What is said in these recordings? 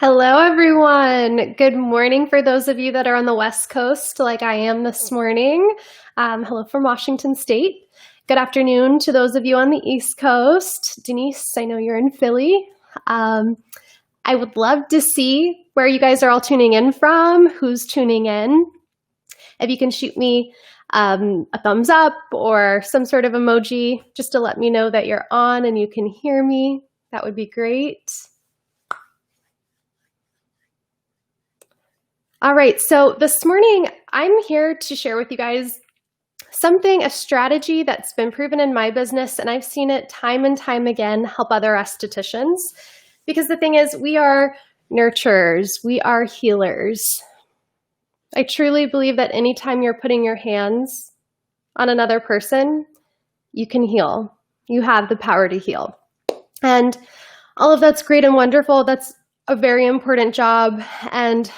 Hello, everyone. Good morning for those of you that are on the West Coast, like I am this morning. Hello from Washington State. Good afternoon to those of you on the East Coast. Denise, I know you're in Philly. I would love to see where you guys are all tuning in from, who's tuning in. If you can shoot me a thumbs up or some sort of emoji just to let me know that you're on and you can hear me, that would be great. All right, so this morning I'm here to share with you guys a strategy that's been proven in my business, and I've seen it time and time again help other estheticians. Because the thing is, we are nurturers, we are healers. I truly believe that anytime you're putting your hands on another person, you can heal. You have the power to heal. And all of that's great and wonderful. That's a very important job. And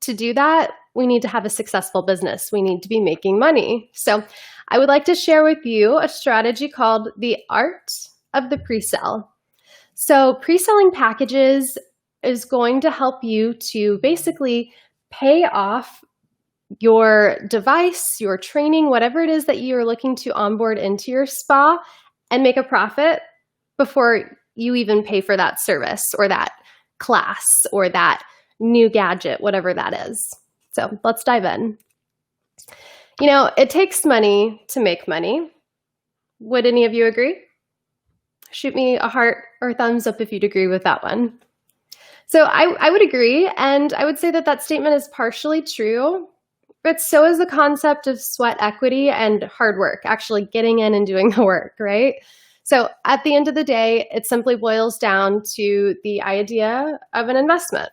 to do that, we need to have a successful business. We need to be making money. So I would like to share with you a strategy called the art of the pre-sale. So pre-selling packages is going to help you to basically pay off your device, your training, whatever it is that you're looking to onboard into your spa and make a profit before you even pay for that service or that class or that new gadget, whatever that is. So let's dive in. You know, it takes money to make money. Would any of you agree? Shoot me a heart or thumbs up if you'd agree with that one. So I would agree, and I would say that that statement is partially true, but so is the concept of sweat equity and hard work, actually getting in and doing the work, right? So at the end of the day, it simply boils down to the idea of an investment.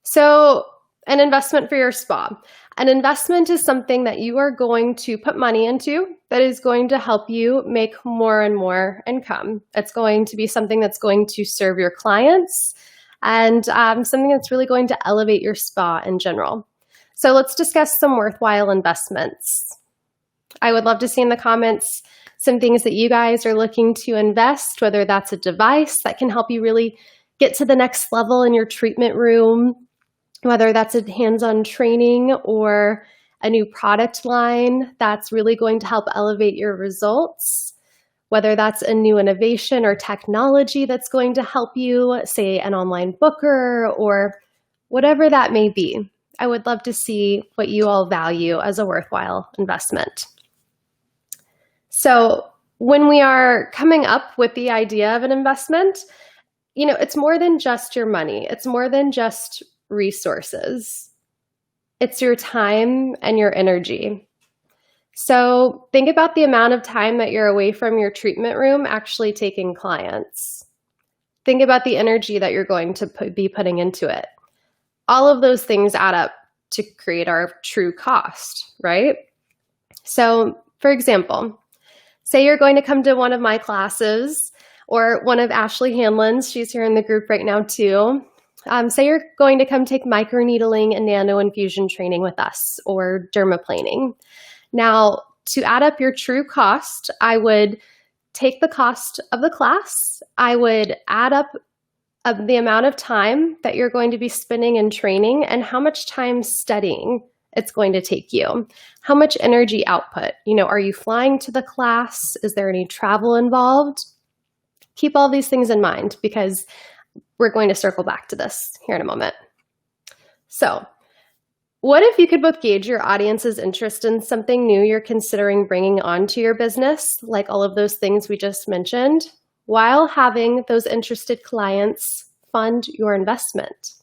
So an investment for your spa. An investment is something that you are going to put money into that is going to help you make more and more income. It's going to be something that's going to serve your clients and something that's really going to elevate your spa in general. So let's discuss some worthwhile investments. I would love to see in the comments some things that you guys are looking to invest, whether that's a device that can help you really get to the next level in your treatment room, whether that's a hands-on training or a new product line that's really going to help elevate your results, whether that's a new innovation or technology that's going to help you, say an online booker or whatever that may be. I would love to see what you all value as a worthwhile investment. So when we are coming up with the idea of an investment, you know, it's more than just your money. It's more than just resources. It's your time and your energy. So think about the amount of time that you're away from your treatment room actually taking clients. Think about the energy that you're going to be putting into it. All of those things add up to create our true cost, right? So for example, say you're going to come to one of my classes or one of Ashley Hanlon's, she's here in the group right now too. Say you're going to come take microneedling and nano infusion training with us or dermaplaning. Now, to add up your true cost, I would take the cost of the class. I would add up the amount of time that you're going to be spending in training and how much time studying it's going to take you. How much energy output? You know, are you flying to the class? Is there any travel involved? Keep all these things in mind because we're going to circle back to this here in a moment. So what if you could both gauge your audience's interest in something new you're considering bringing onto your business, like all of those things we just mentioned, while having those interested clients fund your investment?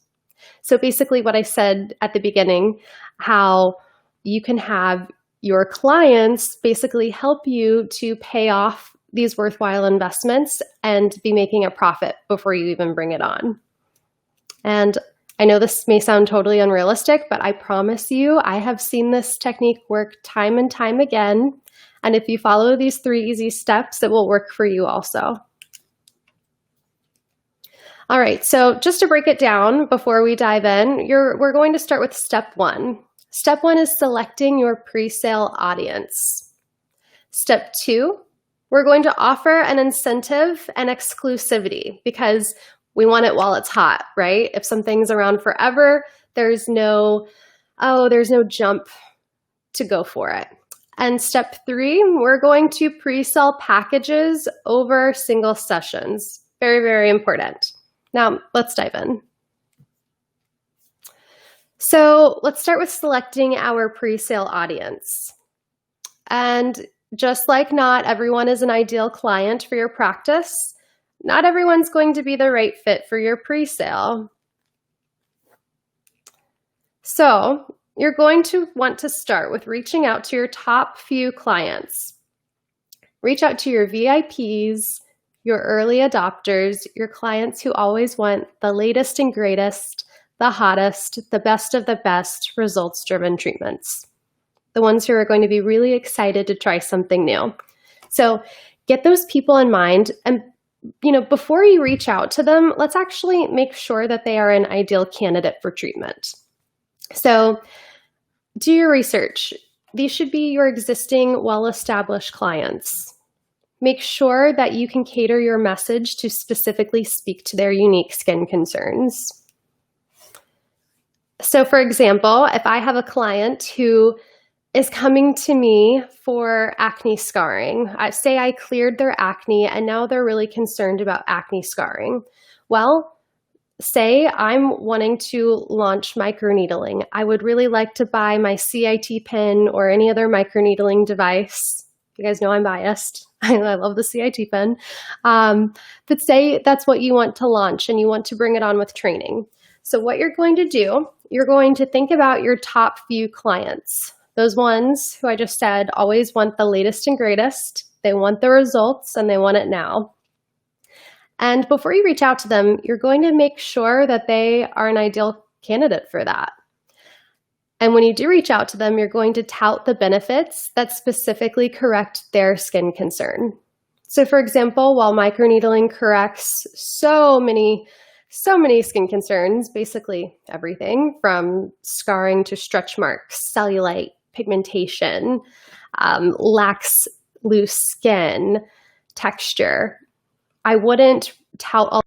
So basically what I said at the beginning, how you can have your clients basically help you to pay off these worthwhile investments and be making a profit before you even bring it on. And I know this may sound totally unrealistic, but I promise you, I have seen this technique work time and time again. And if you follow these 3 easy steps, it will work for you also. All right, so just to break it down before we dive in, we're going to start with step 1. Step 1 is selecting your pre-sale audience. Step 2, we're going to offer an incentive and exclusivity because We want it while it's hot, right? If something's around forever, there's no jump to go for it. And step 3, we're going to pre-sell packages over single sessions. Very, very important. Now, let's dive in. So let's start with selecting our pre-sale audience. And just like not everyone is an ideal client for your practice, not everyone's going to be the right fit for your pre-sale. So you're going to want to start with reaching out to your top few clients. Reach out to your VIPs, your early adopters, your clients who always want the latest and greatest, the hottest, the best of the best results-driven treatments. The ones who are going to be really excited to try something new. So get those people in mind, and before you reach out to them, let's actually make sure that they are an ideal candidate for treatment. So do your research. These should be your existing, well-established clients. Make sure that you can cater your message to specifically speak to their unique skin concerns. So for example, if I have a client who is coming to me for acne scarring, say I cleared their acne and now they're really concerned about acne scarring. Well, say I'm wanting to launch microneedling. I would really like to buy my CIT Pen or any other microneedling device. You guys know I'm biased. I love the CIT Pen. But say that's what you want to launch and you want to bring it on with training. So what you're going to do, you're going to think about your top few clients. Those ones who I just said always want the latest and greatest. They want the results and they want it now. And before you reach out to them, you're going to make sure that they are an ideal candidate for that. And when you do reach out to them, you're going to tout the benefits that specifically correct their skin concern. So for example, while microneedling corrects so many skin concerns, basically everything from scarring to stretch marks, cellulite, pigmentation, lax, loose skin, texture, I wouldn't tout all.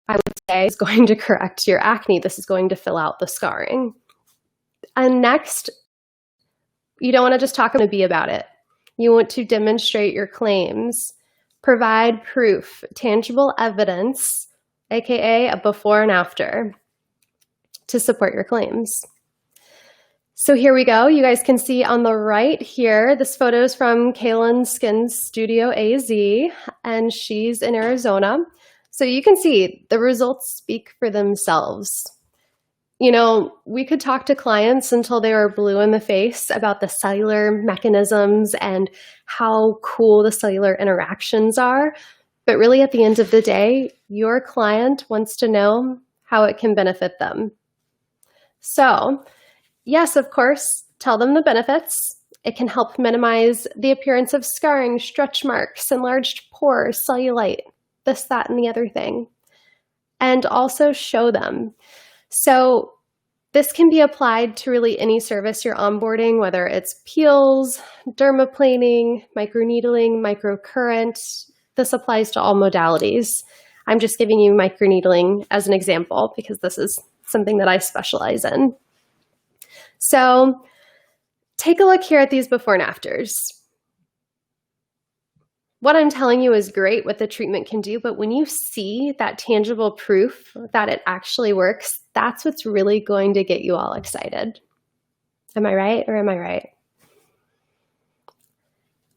I would say is going to correct your acne. This is going to fill out the scarring. And next, you don't want to just talk to be about it. You want to demonstrate your claims, provide proof, tangible evidence, aka a before and after, to support your claims. So here we go. You guys can see on the right here, this photo is from Kaelin Skin Studio AZ, and she's in Arizona. So you can see the results speak for themselves. We could talk to clients until they were blue in the face about the cellular mechanisms and how cool the cellular interactions are. But really at the end of the day, your client wants to know how it can benefit them. So yes, of course, tell them the benefits. It can help minimize the appearance of scarring, stretch marks, enlarged pores, cellulite, this, that, and the other thing. And also show them. So this can be applied to really any service you're onboarding, whether it's peels, dermaplaning, microneedling, microcurrent. This applies to all modalities. I'm just giving you microneedling as an example because this is something that I specialize in. So take a look here at these before and afters. What I'm telling you is great what the treatment can do, but when you see that tangible proof that it actually works, that's what's really going to get you all excited. Am I right or am I right?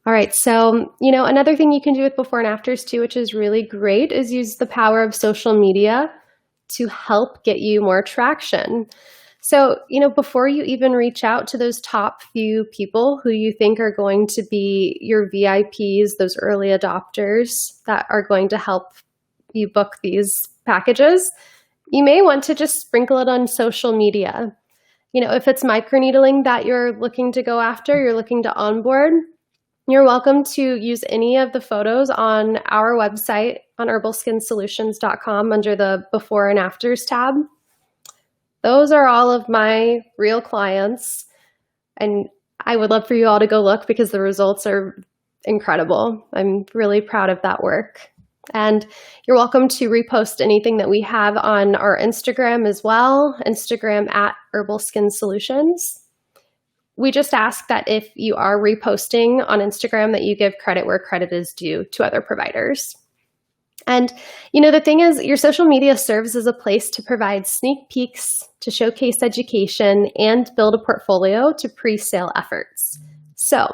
All right, so, another thing you can do with before and afters too, which is really great, is use the power of social media to help get you more traction. So, before you even reach out to those top few people who you think are going to be your VIPs, those early adopters that are going to help you book these packages, you may want to just sprinkle it on social media. If it's microneedling that you're looking to go after, you're looking to onboard, you're welcome to use any of the photos on our website on herbalskinsolutions.com under the before and afters tab. Those are all of my real clients, and I would love for you all to go look because the results are incredible. I'm really proud of that work. And you're welcome to repost anything that we have on our Instagram as well, Instagram at Herbal Skin Solutions. We just ask that if you are reposting on Instagram that you give credit where credit is due to other providers. And, the thing is, your social media serves as a place to provide sneak peeks, to showcase education, and build a portfolio to pre-sale efforts. So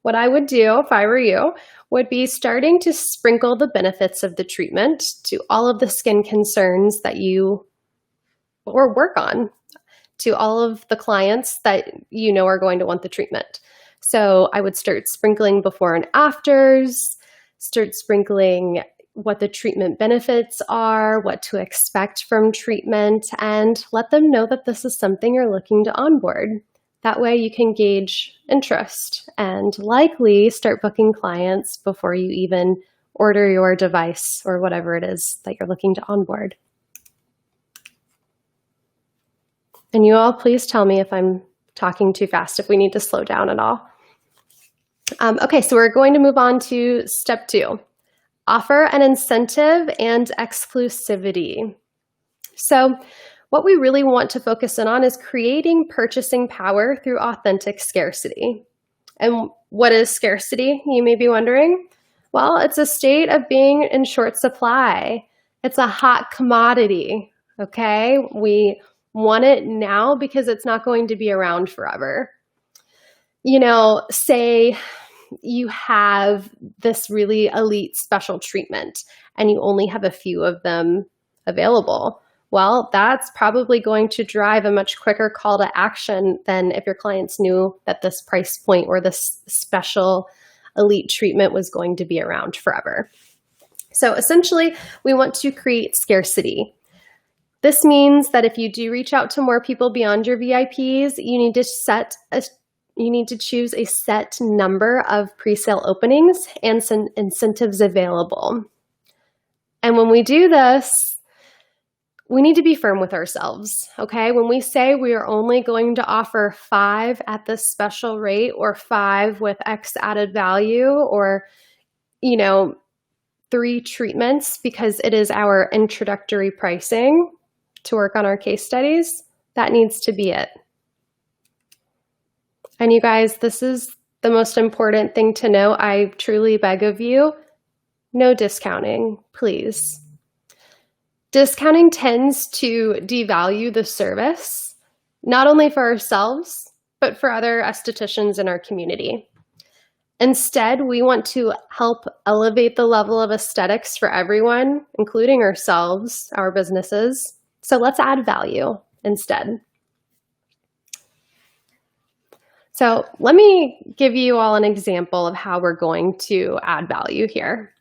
what I would do if I were you would be starting to sprinkle the benefits of the treatment to all of the skin concerns that you or work on, to all of the clients that are going to want the treatment. So I would start sprinkling before and afters, start sprinkling what the treatment benefits are, what to expect from treatment, and let them know that this is something you're looking to onboard. That way you can gauge interest and likely start booking clients before you even order your device or whatever it is that you're looking to onboard. And you all, please tell me if I'm talking too fast, if we need to slow down at all. Okay, so we're going to move on to step 2. Offer an incentive and exclusivity. So what we really want to focus in on is creating purchasing power through authentic scarcity. And what is scarcity, you may be wondering? Well, it's a state of being in short supply. It's a hot commodity, okay? We want it now because it's not going to be around forever. Say you have this really elite special treatment and you only have a few of them available. Well, that's probably going to drive a much quicker call to action than if your clients knew that this price point or this special elite treatment was going to be around forever. So essentially, we want to create scarcity. This means that if you do reach out to more people beyond your VIPs, you need to choose a set number of pre-sale openings and some incentives available. And when we do this, we need to be firm with ourselves, okay? When we say we are only going to offer 5 at this special rate or 5 with X added value or, 3 treatments because it is our introductory pricing to work on our case studies, that needs to be it. And you guys, this is the most important thing to know. I truly beg of you, no discounting, please. Discounting tends to devalue the service, not only for ourselves, but for other estheticians in our community. Instead, we want to help elevate the level of aesthetics for everyone, including ourselves, our businesses. So let's add value instead. So let me give you all an example of how we're going to add value here.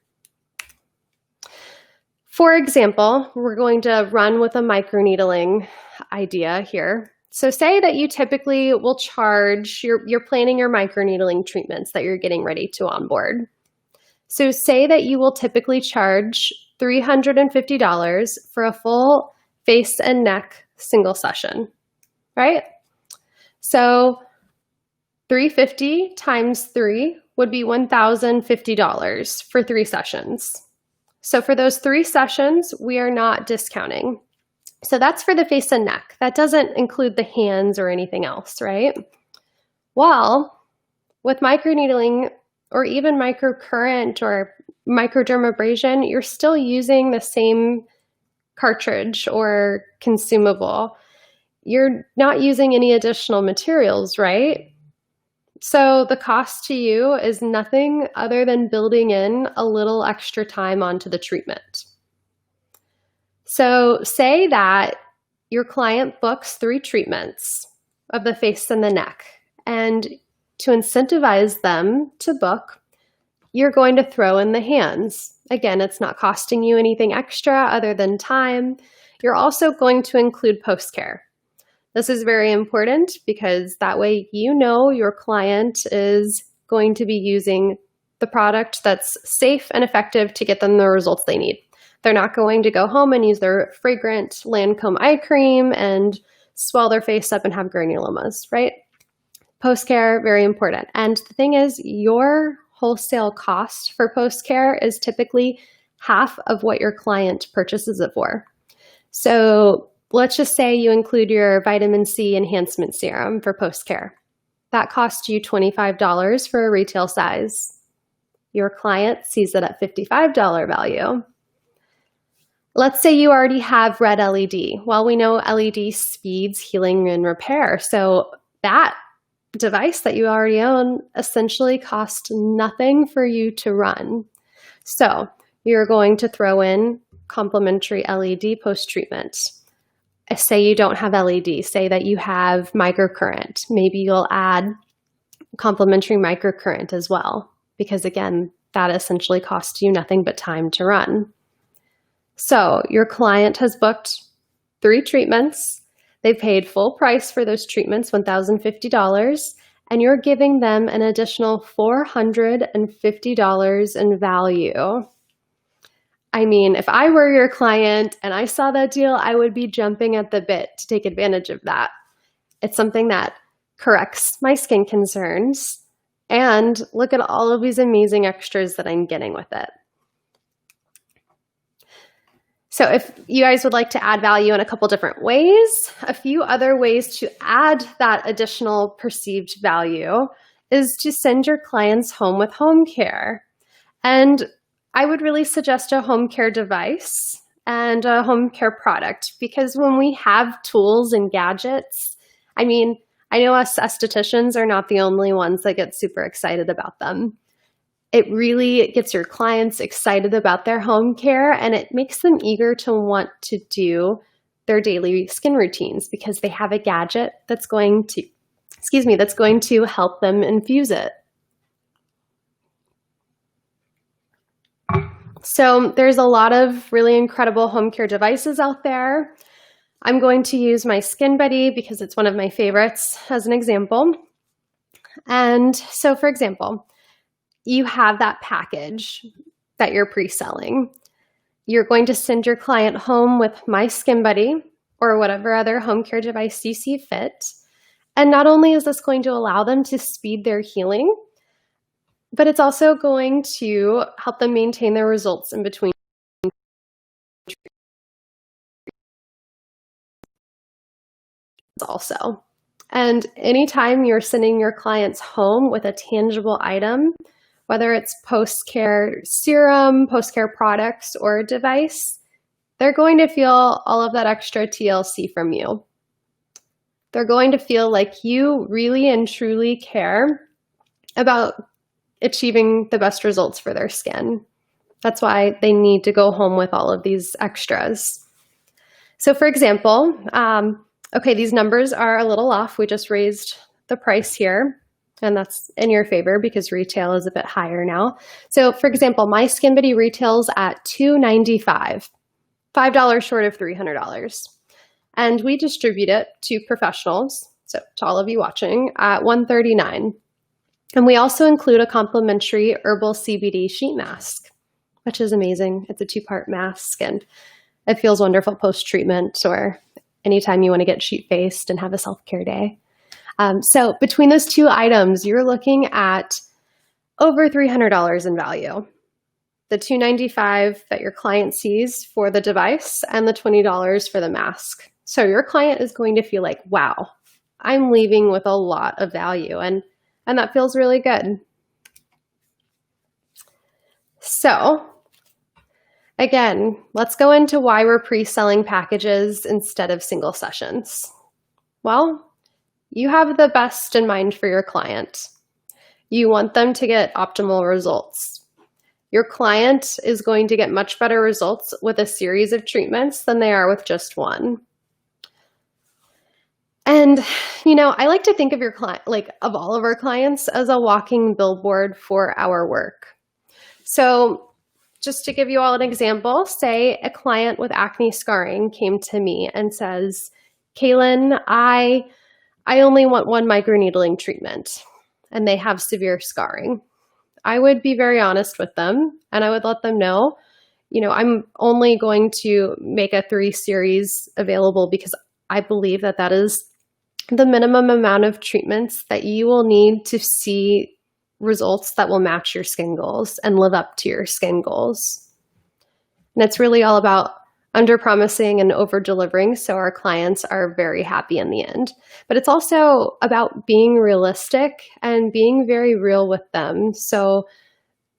For example, we're going to run with a microneedling idea here. So say that you typically will charge, you're planning your microneedling treatments that you're getting ready to onboard. So say that you will typically charge $350 for a full face and neck single session, right? So $350 times 3 would be $1,050 for 3 sessions. So for those 3 sessions, we are not discounting. So that's for the face and neck. That doesn't include the hands or anything else, right? Well, with microneedling or even microcurrent or microdermabrasion, you're still using the same cartridge or consumable. You're not using any additional materials, right? So the cost to you is nothing other than building in a little extra time onto the treatment. So say that your client books 3 treatments of the face and the neck, and to incentivize them to book, you're going to throw in the hands. Again, it's not costing you anything extra other than time. You're also going to include post-care. This is very important because that way your client is going to be using the product that's safe and effective to get them the results they need. They're not going to go home and use their fragrant Lancome eye cream and swell their face up and have granulomas, right? Post-care, very important. And the thing is, your wholesale cost for post-care is typically half of what your client purchases it for. So let's just say you include your vitamin C enhancement serum for post-care. That costs you $25 for a retail size. Your client sees it at $55 value. Let's say you already have red LED. Well, we know LED speeds healing and repair. So that device that you already own essentially costs nothing for you to run. So you're going to throw in complimentary LED post-treatment. Say you don't have LED, say that you have microcurrent. Maybe you'll add complimentary microcurrent as well, because again, that essentially costs you nothing but time to run. So your client has booked 3 treatments. They paid full price for those treatments, $1,050, and you're giving them an additional $450 in value. I mean, if I were your client and I saw that deal, I would be jumping at the bit to take advantage of that. It's something that corrects my skin concerns, and look at all of these amazing extras that I'm getting with it. So if you guys would like to add value in a couple different ways, a few other ways to add that additional perceived value is to send your clients home with home care. And I would really suggest a home care device and a home care product, because when we have tools and gadgets, I mean, I know us estheticians are not the only ones that get super excited about them. It really gets your clients excited about their home care, and it makes them eager to want to do their daily skin routines because they have a gadget that's going to help them infuse it. So there's a lot of really incredible home care devices out there. I'm going to use my Skin Buddy because it's one of my favorites as an example. And so, for example, you have that package that you're pre-selling. You're going to send your client home with my Skin Buddy or whatever other home care device you see fit. And not only is this going to allow them to speed their healing, but it's also going to help them maintain their results in between. Also. And anytime you're sending your clients home with a tangible item, whether it's post-care serum, post-care products, or a device, they're going to feel all of that extra TLC from you. They're going to feel like you really and truly care about achieving the best results for their skin. That's why they need to go home with all of these extras. So for example, okay, these numbers are a little off. We just raised the price here, and that's in your favor because retail is a bit higher now. So for example, my Skin Buddy retails at $295, $5 short of $300. And we distribute it to professionals, so to all of you watching, at $139. And we also include a complimentary herbal CBD sheet mask, which is amazing. It's a 2-part mask, and it feels wonderful post-treatment or anytime you want to get sheet-faced and have a self-care day. So between those 2 items, you're looking at over $300 in value. The $295 that your client sees for the device and the $20 for the mask. So your client is going to feel like, wow, I'm leaving with a lot of value, and that feels really good. So again, let's go into why we're pre-selling packages instead of single sessions. Well, you have the best in mind for your client. You want them to get optimal results. Your client is going to get much better results with a series of treatments than they are with just one. And, you know, I like to think of your client, like of all of our clients, as a walking billboard for our work. So just to give you all an example, say a client with acne scarring came to me and says, Kaelin, I only want 1 microneedling treatment, and they have severe scarring. I would be very honest with them, and I would let them know, you know, I'm only going to make a 3 series available because I believe that is the minimum amount of treatments that you will need to see results that will match your skin goals and live up to your skin goals. And it's really all about under-promising and over-delivering so our clients are very happy in the end. But it's also about being realistic and being very real with them so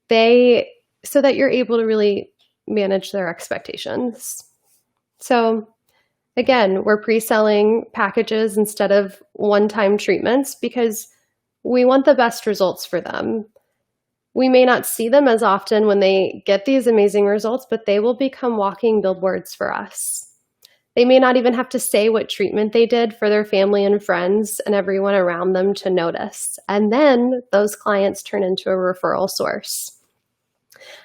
that you're able to really manage their expectations. So again, we're pre-selling packages instead of one-time treatments because we want the best results for them. We may not see them as often when they get these amazing results, but they will become walking billboards for us. They may not even have to say what treatment they did for their family and friends and everyone around them to notice. And then those clients turn into a referral source.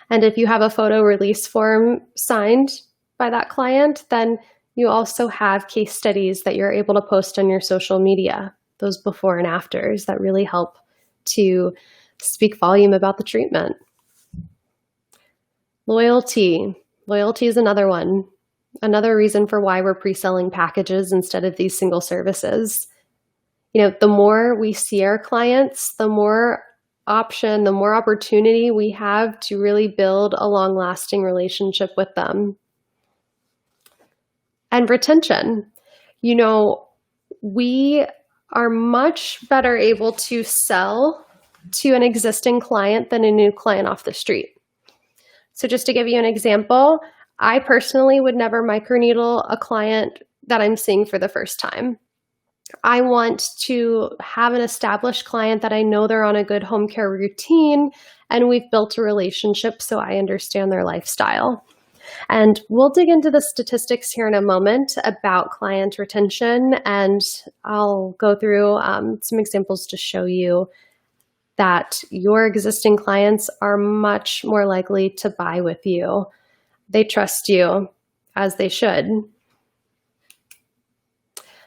And if you have a photo release form signed by that client, then you also have case studies that you're able to post on your social media, those before and afters that really help to speak volume about the treatment. Loyalty. Loyalty is another one. Another reason for why we're pre-selling packages instead of these single services. The more we see our clients, the more opportunity we have to really build a long-lasting relationship with them. And retention. We are much better able to sell to an existing client than a new client off the street. So just to give you an example, I personally would never microneedle a client that I'm seeing for the first time. I want to have an established client that I know they're on a good home care routine and we've built a relationship so I understand their lifestyle. And we'll dig into the statistics here in a moment about client retention, and I'll go through some examples to show you that your existing clients are much more likely to buy with you. They trust you, as they should.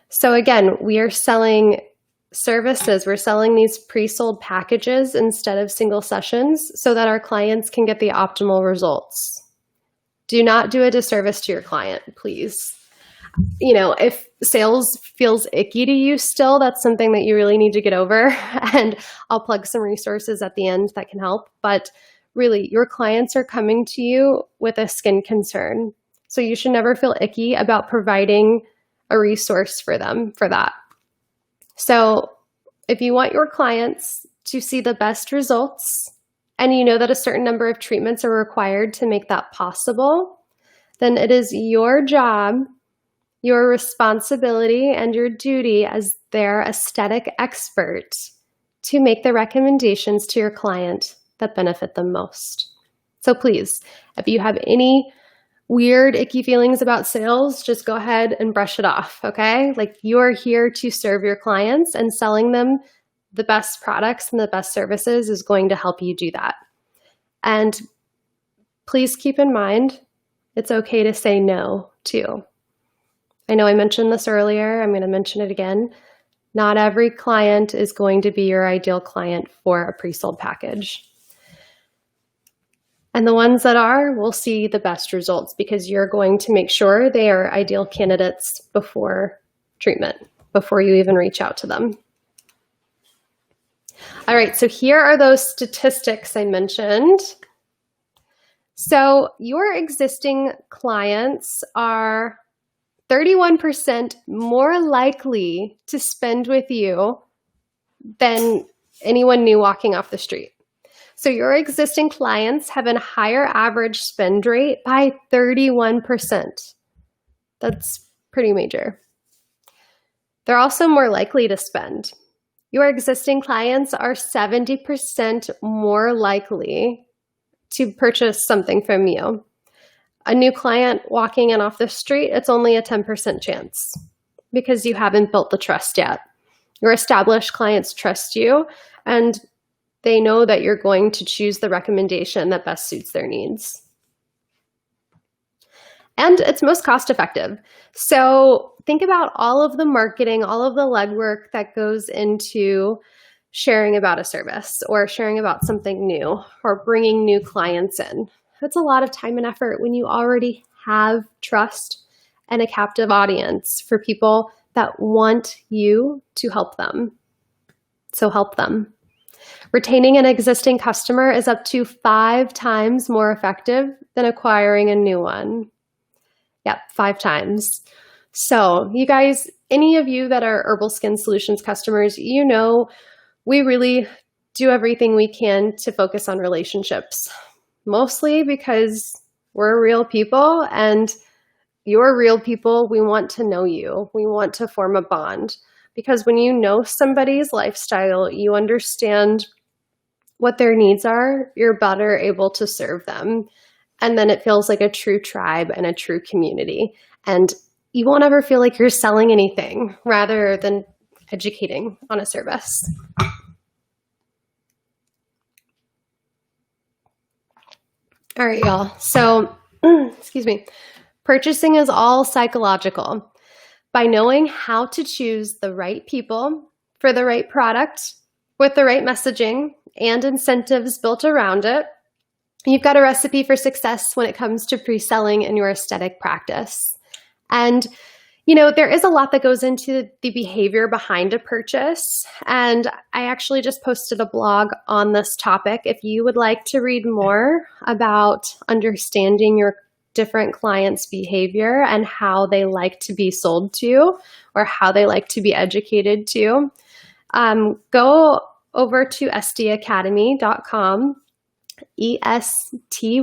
So again, we are selling services. We're selling these pre-sold packages instead of single sessions so that our clients can get the optimal results. Do not do a disservice to your client, please. If sales feels icky to you still, that's something that you really need to get over. And I'll plug some resources at the end that can help. But really, your clients are coming to you with a skin concern. So you should never feel icky about providing a resource for them for that. So if you want your clients to see the best results, and you know that a certain number of treatments are required to make that possible, then it is your job, your responsibility, and your duty as their aesthetic expert to make the recommendations to your client that benefit them most. So please, if you have any weird, icky feelings about sales, just go ahead and brush it off, okay? You're here to serve your clients, and selling them the best products and the best services is going to help you do that. And please keep in mind, it's okay to say no too. I know I mentioned this earlier. I'm going to mention it again. Not every client is going to be your ideal client for a pre-sold package. And the ones that are will see the best results because you're going to make sure they are ideal candidates before treatment, before you even reach out to them. All right, so here are those statistics I mentioned. So your existing clients are 31% more likely to spend with you than anyone new walking off the street. So your existing clients have a higher average spend rate by 31%. That's pretty major. They're also more likely to spend. Your existing clients are 70% more likely to purchase something from you. A new client walking in off the street, it's only a 10% chance because you haven't built the trust yet. Your established clients trust you, and they know that you're going to choose the recommendation that best suits their needs. And it's most cost effective. So think about all of the marketing, all of the legwork that goes into sharing about a service or sharing about something new or bringing new clients in. That's a lot of time and effort when you already have trust and a captive audience for people that want you to help them. So help them. Retaining an existing customer is up to 5 times more effective than acquiring a new one. Yep, 5 times. So you guys, any of you that are Herbal Skin Solutions customers, you know we really do everything we can to focus on relationships, mostly because we're real people and you're real people. We want to know you. We want to form a bond because when you know somebody's lifestyle, you understand what their needs are, you're better able to serve them. And then it feels like a true tribe and a true community. And you won't ever feel like you're selling anything rather than educating on a service. All right, y'all. So, excuse me. Purchasing is all psychological. By knowing how to choose the right people for the right product with the right messaging and incentives built around it, you've got a recipe for success when it comes to pre-selling in your aesthetic practice. And, you know, there is a lot that goes into the behavior behind a purchase. And I actually just posted a blog on this topic. If you would like to read more about understanding your different clients' behavior and how they like to be sold to or how they like to be educated to, go over to estacademy.com, ESTY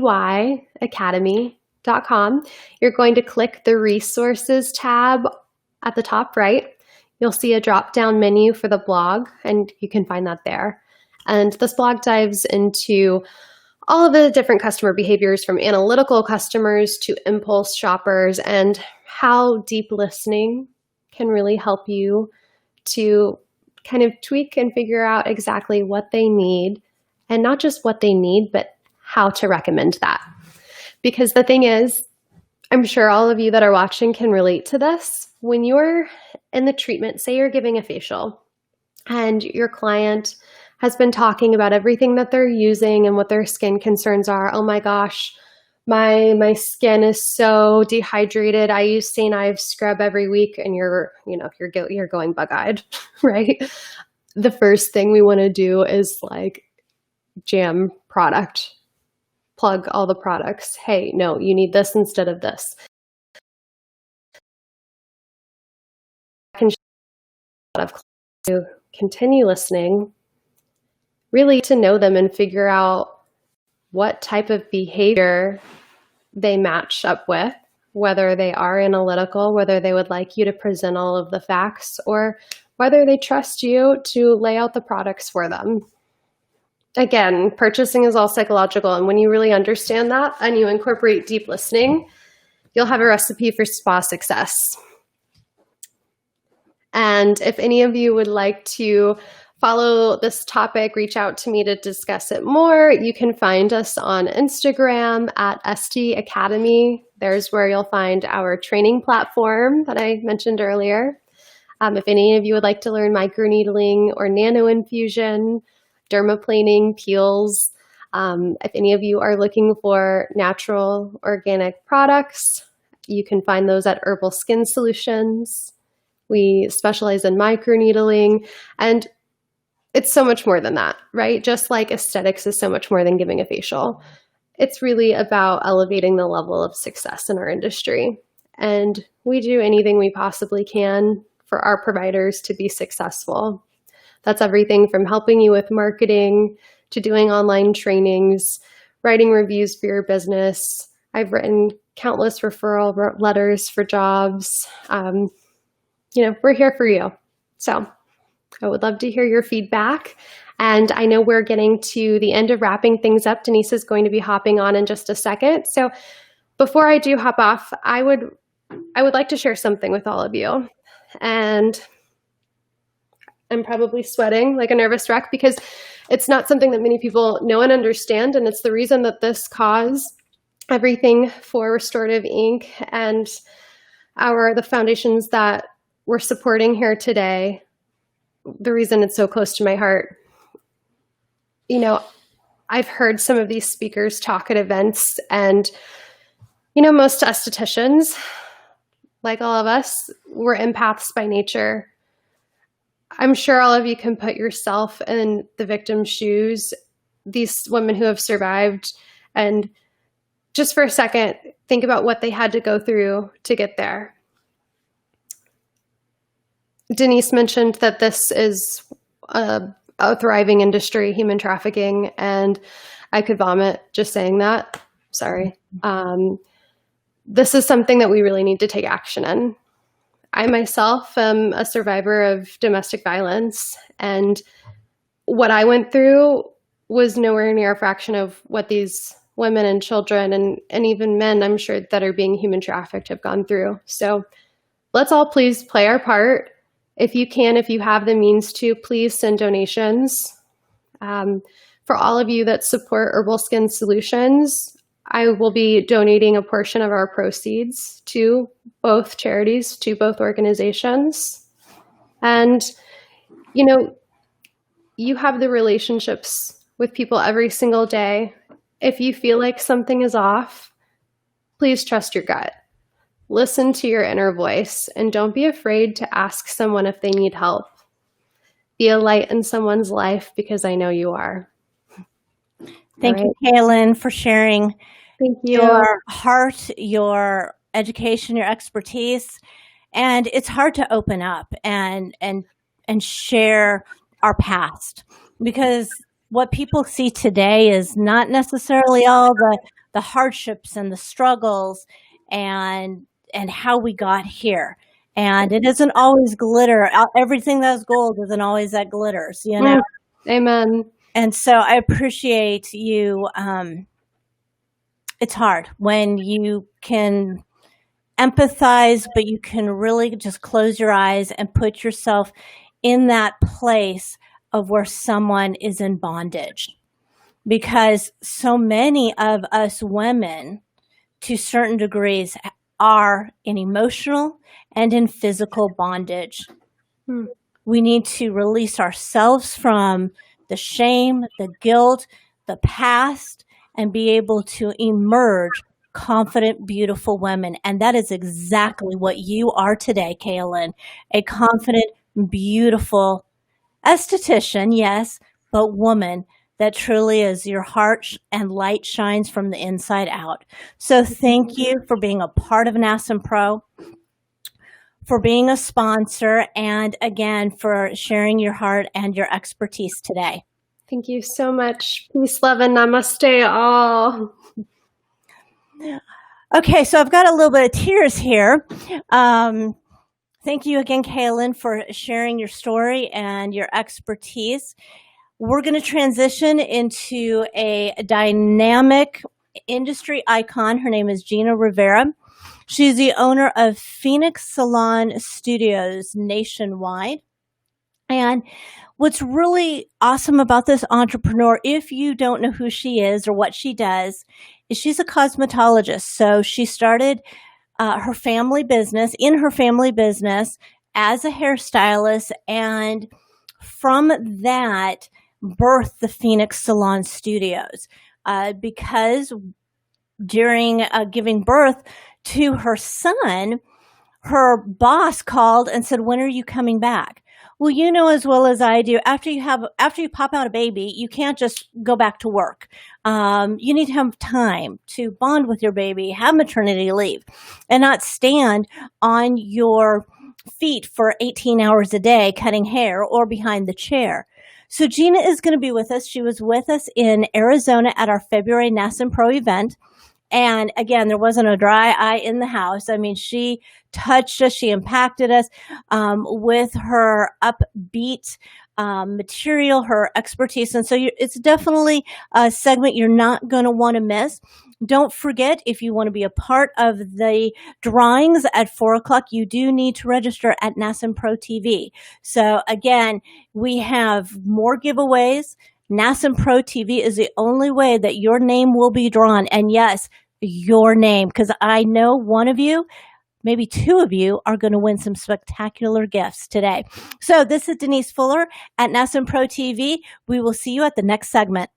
Academy.com. You're going to click the resources tab at the top right. You'll see a drop-down menu for the blog, and you can find that there. And this blog dives into all of the different customer behaviors from analytical customers to impulse shoppers and how deep listening can really help you to kind of tweak and figure out exactly what they need, and not just what they need, but how to recommend that. Because the thing is, I'm sure all of you that are watching can relate to this. When you're in the treatment, say you're giving a facial and your client has been talking about everything that they're using and what their skin concerns are. Oh my gosh, my skin is so dehydrated. I use St. Ives scrub every week, and you're going bug-eyed, right? The first thing we want to do is like jam product, plug all the products. Hey, no, you need this instead of this. I can a lot of to continue listening, really to know them and figure out what type of behavior they match up with, whether they are analytical, whether they would like you to present all of the facts, or whether they trust you to lay out the products for them. Again, purchasing is all psychological, and when you really understand that and you incorporate deep listening, you'll have a recipe for spa success. And if any of you would like to follow this topic, reach out to me to discuss it more. You can find us on Instagram at ST Academy. There's where you'll find our training platform that I mentioned earlier. If any of you would like to learn microneedling or nano infusion, dermaplaning, peels, if any of you are looking for natural organic products, you can find those at Herbal Skin Solutions. We specialize in microneedling, and it's so much more than that, right? Just like aesthetics is so much more than giving a facial. It's really about elevating the level of success in our industry. And we do anything we possibly can for our providers to be successful. That's everything from helping you with marketing to doing online trainings, writing reviews for your business. I've written countless referral letters for jobs. We're here for you. So I would love to hear your feedback. And I know we're getting to the end of wrapping things up. Denise is going to be hopping on in just a second. So before I do hop off, I would like to share something with all of you. And I'm probably sweating like a nervous wreck because it's not something that many people know and understand. And it's the reason that this cause, everything for Restorative Inc. and the foundations that we're supporting here today, the reason it's so close to my heart. I've heard some of these speakers talk at events, and most estheticians, like all of us, we're empaths by nature. I'm sure all of you can put yourself in the victim's shoes, these women who have survived, and just for a second, think about what they had to go through to get there. Denise mentioned that this is a thriving industry, human trafficking, and I could vomit just saying that. Sorry. This is something that we really need to take action in. I myself am a survivor of domestic violence, and what I went through was nowhere near a fraction of what these women and children and even men, I'm sure, that are being human trafficked have gone through. So let's all please play our part. If you can, if you have the means to, please send donations. For all of you that support Herbal Skin Solutions, I will be donating a portion of our proceeds to both charities, to both organizations. And, you know, you have the relationships with people every single day. If you feel like something is off, please trust your gut. Listen to your inner voice and don't be afraid to ask someone if they need help. Be a light in someone's life because I know you are. Thank you, Kaelin, for sharing your heart, your education, your expertise. And it's hard to open up and share our past, because what people see today is not necessarily all the hardships and the struggles and how we got here. And it isn't always glitter. Everything that's gold isn't always that glitters, you know? Amen. And so I appreciate you. It's hard when you can empathize, but you can really just close your eyes and put yourself in that place of where someone is in bondage. Because so many of us women, to certain degrees, are in emotional and in physical bondage. We need to release ourselves from the shame, the guilt, the past, and be able to emerge confident, beautiful women. And that is exactly what you are today, Kaelin, a confident, beautiful esthetician, yes, but woman that truly is your heart and light shines from the inside out. So thank you for being a part of NASNPRO, for being a sponsor, and again, for sharing your heart and your expertise today. Thank you so much. Peace, love, and namaste all. Okay, so I've got a little bit of tears here. Thank you again, Kaelin, for sharing your story and your expertise. We're going to transition into a dynamic industry icon. Her name is Gina Rivera. She's the owner of Phoenix Salon Studios nationwide. And what's really awesome about this entrepreneur, if you don't know who she is or what she does, is she's a cosmetologist. So she started her family business as a hairstylist, and from that birthed the Phoenix Salon Studios, because during giving birth to her son, her boss called and said, "When are you coming back?" Well, you know as well as I do, after you pop out a baby, you can't just go back to work. You need to have time to bond with your baby, have maternity leave, and not stand on your feet for 18 hours a day cutting hair or behind the chair. So Gina is going to be with us. She was with us in Arizona at our February NASNPRO event. And again, there wasn't a dry eye in the house. I mean, she touched us. She impacted us with her upbeat material, her expertise. And so it's definitely a segment you're not going to want to miss. Don't forget, if you want to be a part of the drawings at 4:00, you do need to register at NASNPROtv. So again, we have more giveaways. NASNPROtv is the only way that your name will be drawn. And yes, your name, because I know one of you, maybe two of you, are going to win some spectacular gifts today. So this is Denise Fuller at NASNPROtv. We will see you at the next segment.